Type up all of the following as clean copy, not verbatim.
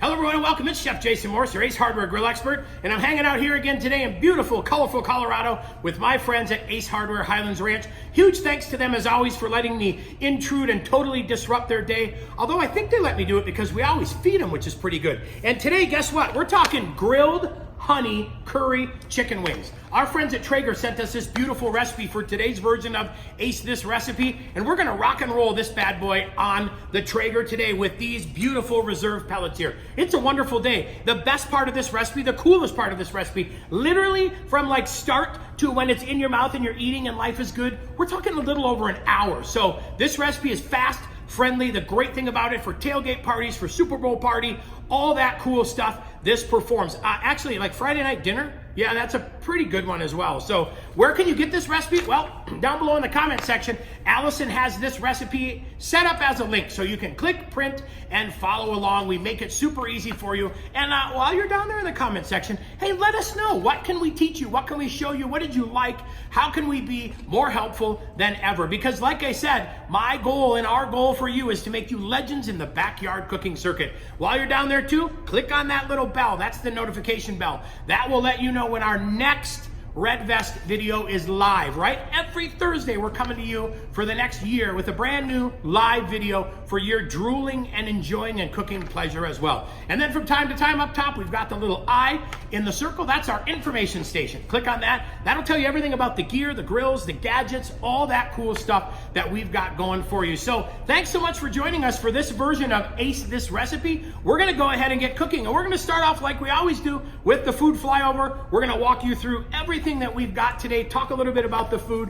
Hello everyone and welcome. It's Chef Jason Morse, your Ace Hardware grill expert, and I'm hanging out here again today in beautiful, colorful Colorado with my friends at Ace Hardware Highlands Ranch. Huge thanks to them as always for letting me intrude and totally disrupt their day, although I think they let me do it because we always feed them, which is pretty good. And today, guess what? We're talking grilled honey curry chicken wings. Our friends at Traeger sent us this beautiful recipe for today's version of Ace This Recipe, and we're gonna rock and roll this bad boy on the Traeger today with these beautiful Reserve pellets here. It's a wonderful day. The best part of this recipe, the coolest part of this recipe, literally from like start to when it's in your mouth and you're eating and life is good, we're talking a little over an hour. So this recipe is fast, friendly. The great thing about it for tailgate parties, for Super Bowl party, all that cool stuff, this performs. Actually, like Friday night dinner, yeah, that's a pretty good one as well. So where can you get this recipe? Well, down below in the comment section, Allison has this recipe set up as a link. So you can click, print, and follow along. We make it super easy for you. And while you're down there in the comment section, hey, let us know. What can we teach you? What can we show you? What did you like? How can we be more helpful than ever? Because like I said, my goal and our goal for you is to make you legends in the backyard cooking circuit. While you're down there too, click on that little bell. That's the notification bell. That will let you know when our next Red Vest video is live, right? Every Thursday, we're coming to you for the next year with a brand new live video for your drooling and enjoying and cooking pleasure as well. And then from time to time up top, we've got the little I in the circle. That's our information station. Click on that. That'll tell you everything about the gear, the grills, the gadgets, all that cool stuff that we've got going for you. So thanks so much for joining us for this version of Ace This Recipe. We're gonna go ahead and get cooking, and we're gonna start off like we always do with the food flyover. We're gonna walk you through everything that we've got today, talk a little bit about the food.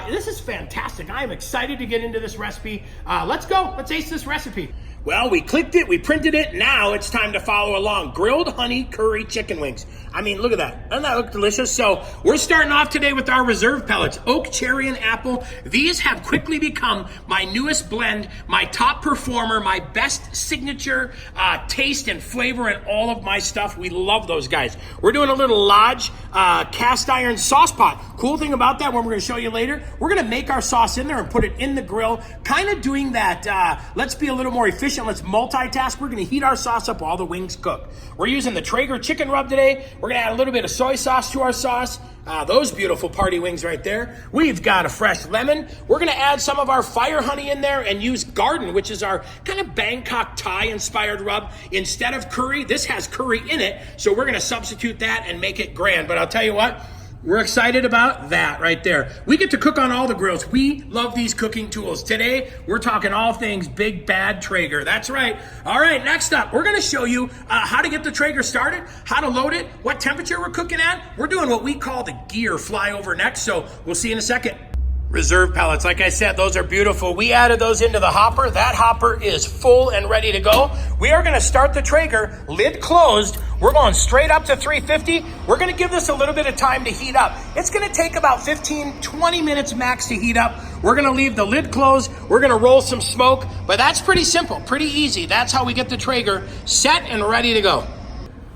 This is fantastic. I am excited to get into this recipe. Let's go. Let's ace this recipe. Well, we clicked it, we printed it. Now it's time to follow along. Grilled honey curry chicken wings. I mean, look at that. Doesn't that look delicious? So we're starting off today with our Reserve pellets, oak, cherry, and apple. These have quickly become my newest blend, my top performer, my best signature taste and flavor in all of my stuff. We love those guys. We're doing a little Lodge cast iron sauce pot. Cool thing about that, one we're gonna show you later, we're gonna make our sauce in there and put it in the grill, kind of doing that, let's be a little more efficient, let's multitask. We're gonna heat our sauce up while the wings cook. We're using the Traeger chicken rub today. We're gonna add a little bit of soy sauce to our sauce. Those beautiful party wings right there. We've got a fresh lemon. We're gonna add some of our fire honey in there and use garden, which is our kind of Bangkok Thai inspired rub. Instead of curry, this has curry in it, so we're gonna substitute that and make it grand. But I'll tell you what, we're excited about that right there. We get to cook on all the grills. We love these cooking tools. Today, we're talking all things big bad Traeger. That's right. All right, next up, we're gonna show you how to get the Traeger started, how to load it, what temperature we're cooking at. We're doing what we call the gear flyover next, so we'll see you in a second. Reserve pellets, like I said, those are beautiful. We added those into the hopper. That hopper is full and ready to go. We are gonna start the Traeger, lid closed. We're going straight up to 350. We're gonna give this a little bit of time to heat up. It's gonna take about 15, 20 minutes max to heat up. We're gonna leave the lid closed. We're gonna roll some smoke, but that's pretty simple, pretty easy. That's how we get the Traeger set and ready to go.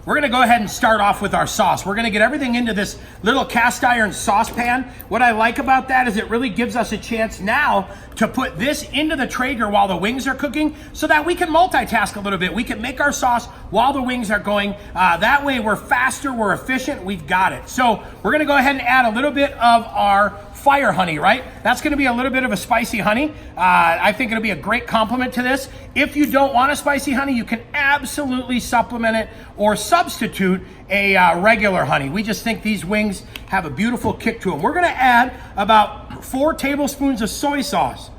We're gonna go ahead and start off with our sauce. We're gonna get everything into this little cast iron saucepan. What I like about that is it really gives us a chance now to put this into the Traeger while the wings are cooking so that we can multitask a little bit. We can make our sauce while the wings are going. That way we're faster, we're efficient, we've got it. So we're gonna go ahead and add a little bit of our fire honey, right? That's gonna be a little bit of a spicy honey. I think it'll be a great complement to this. If you don't want a spicy honey, you can absolutely supplement it or substitute a regular honey. We just think these wings have a beautiful kick to them. We're gonna add about 4 tablespoons of soy sauce.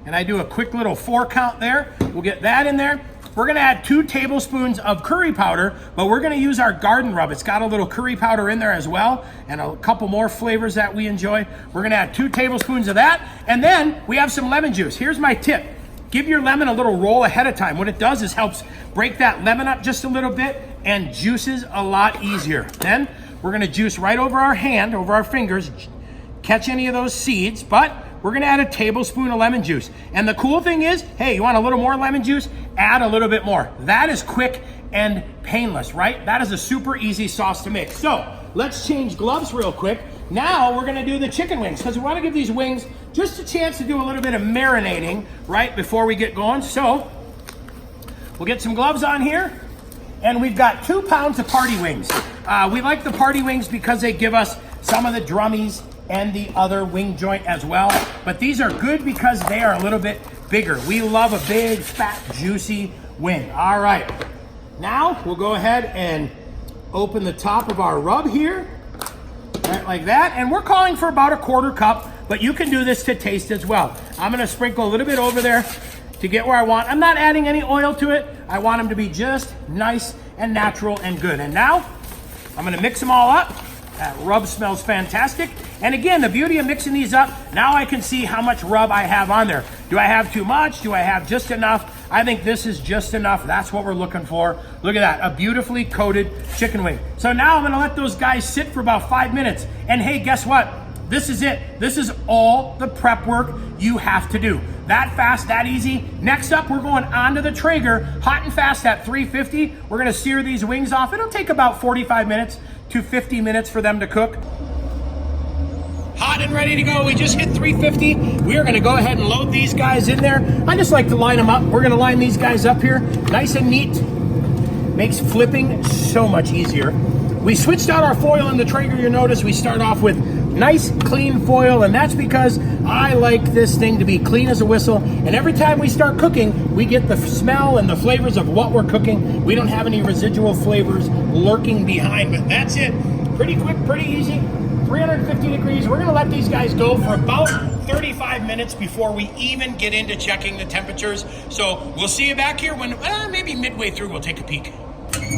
And I do a quick little 4 count there. We'll get that in there. We're gonna add 2 tablespoons of curry powder, but we're gonna use our garden rub. It's got a little curry powder in there as well, and a couple more flavors that we enjoy. We're gonna add 2 tablespoons of that, and then we have some lemon juice. Here's my tip. Give your lemon a little roll ahead of time. What it does is helps break that lemon up just a little bit and juices a lot easier. Then we're gonna juice right over our hand, over our fingers, catch any of those seeds, but we're gonna add a tablespoon of lemon juice. And the cool thing is, hey, you want a little more lemon juice? Add a little bit more. That is quick and painless, right? That is a super easy sauce to make. So let's change gloves real quick. Now we're gonna do the chicken wings because we wanna give these wings just a chance to do a little bit of marinating right before we get going. So We'll get some gloves on here. And we've got 2 pounds of party wings. We like the party wings because they give us some of the drummies and the other wing joint as well. But these are good because they are a little bit bigger. We love a big, fat, juicy wing. All right. Now we'll go ahead and open the top of our rub here, right like that. And we're calling for about a 1/4 cup, but you can do this to taste as well. I'm gonna sprinkle a little bit over there to get where I want. I'm not adding any oil to it. I want them to be just nice and natural and good. And now I'm gonna mix them all up. That rub smells fantastic. And again, the beauty of mixing these up, now I can see how much rub I have on there. Do I have too much? Do I have just enough? I think this is just enough. That's what we're looking for. Look at that, a beautifully coated chicken wing. So now I'm gonna let those guys sit for about 5 minutes. And hey, guess what? This is it. This is all the prep work you have to do. That fast, that easy. Next up, we're going onto the Traeger, hot and fast at 350. We're gonna sear these wings off. It'll take about 45 minutes to 50 minutes for them to cook. Hot and ready to go. We just hit 350. We are gonna go ahead and load these guys in there. I just like to line them up. We're gonna line these guys up here, nice and neat. Makes flipping so much easier. We switched out our foil in the Traeger. You notice we start off with nice clean foil, and that's because I like this thing to be clean as a whistle. And every time we start cooking, we get the smell and the flavors of what we're cooking. We don't have any residual flavors lurking behind, but that's it. Pretty quick, pretty easy. 350 degrees. We're gonna let these guys go for about 35 minutes before we even get into checking the temperatures. So we'll see you back here when, maybe midway through, we'll take a peek.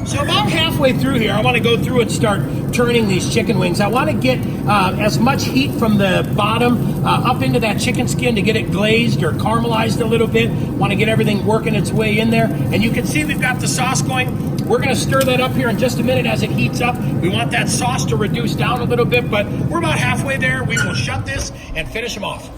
So about halfway through here, I want to go through and start turning these chicken wings. I want to get as much heat from the bottom up into that chicken skin to get it glazed or caramelized a little bit. Want to get everything working its way in there. And you can see we've got the sauce going. We're going to stir that up here in just a minute as it heats up. We want that sauce to reduce down a little bit, but we're about halfway there. We will shut this and finish them off.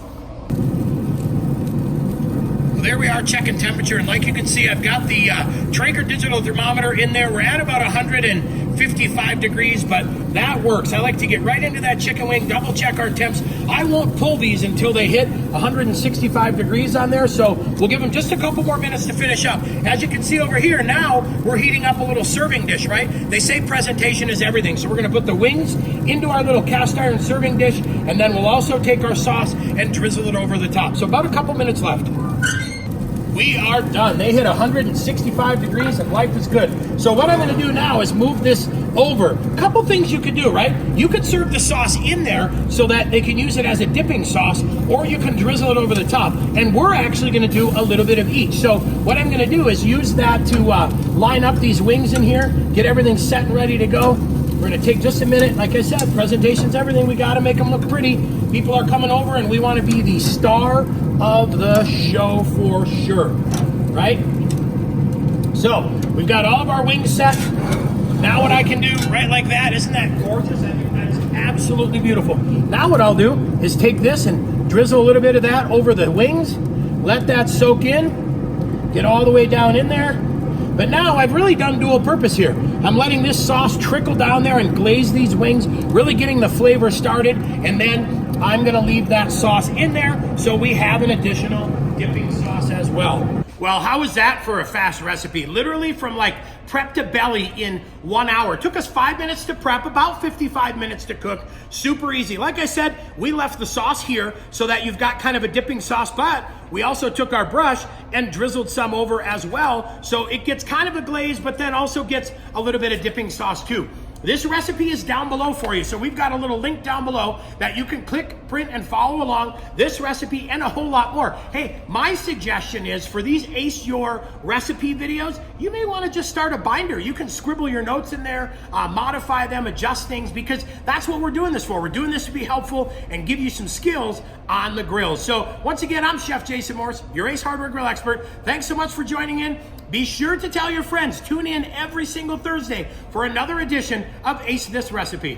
There we are checking temperature, and like you can see, I've got the Traeger digital thermometer in there. We're at about 155 degrees, but that works. I like to get right into that chicken wing, double check our temps. I won't pull these until they hit 165 degrees on there, so we'll give them just a couple more minutes to finish up. As you can see over here, now we're heating up a little serving dish, right? They say presentation is everything, so we're gonna put the wings into our little cast iron serving dish, and then we'll also take our sauce and drizzle it over the top. So about a couple minutes left. We are done. They hit 165 degrees and life is good. So what I'm gonna do now is move this over. A couple things you could do, right? You could serve the sauce in there so that they can use it as a dipping sauce, or you can drizzle it over the top. And we're actually gonna do a little bit of each. So what I'm gonna do is use that to line up these wings in here, get everything set and ready to go. We're gonna take just a minute. Like I said, presentation's everything. We gotta make them look pretty. People are coming over and we wanna be the star of the show for sure, right? So we've got all of our wings set. Now what I can do, right like that, isn't that gorgeous? That's absolutely beautiful. Now what I'll do is take this and drizzle a little bit of that over the wings, let that soak in, get all the way down in there. But now I've really done dual purpose here. I'm letting this sauce trickle down there and glaze these wings, really getting the flavor started, and then I'm gonna leave that sauce in there so we have an additional dipping sauce as well. Well, how was that for a fast recipe? Literally from like prep to belly in 1 hour. It took us 5 minutes to prep, about 55 minutes to cook. Super easy. Like I said, we left the sauce here so that you've got kind of a dipping sauce, but we also took our brush and drizzled some over as well. So it gets kind of a glaze, but then also gets a little bit of dipping sauce too. This recipe is down below for you. So we've got a little link down below that you can click, print, and follow along this recipe and a whole lot more. Hey, my suggestion is for these Ace Your recipe videos, you may want to just start a binder. You can scribble your notes in there, modify them, adjust things, because that's what we're doing this for. We're doing this to be helpful and give you some skills on the grill. So once again, I'm Chef Jason Morse, your Ace Hardware Grill expert. Thanks so much for joining in. Be sure to tell your friends, tune in every single Thursday for another edition of Ace This Recipe.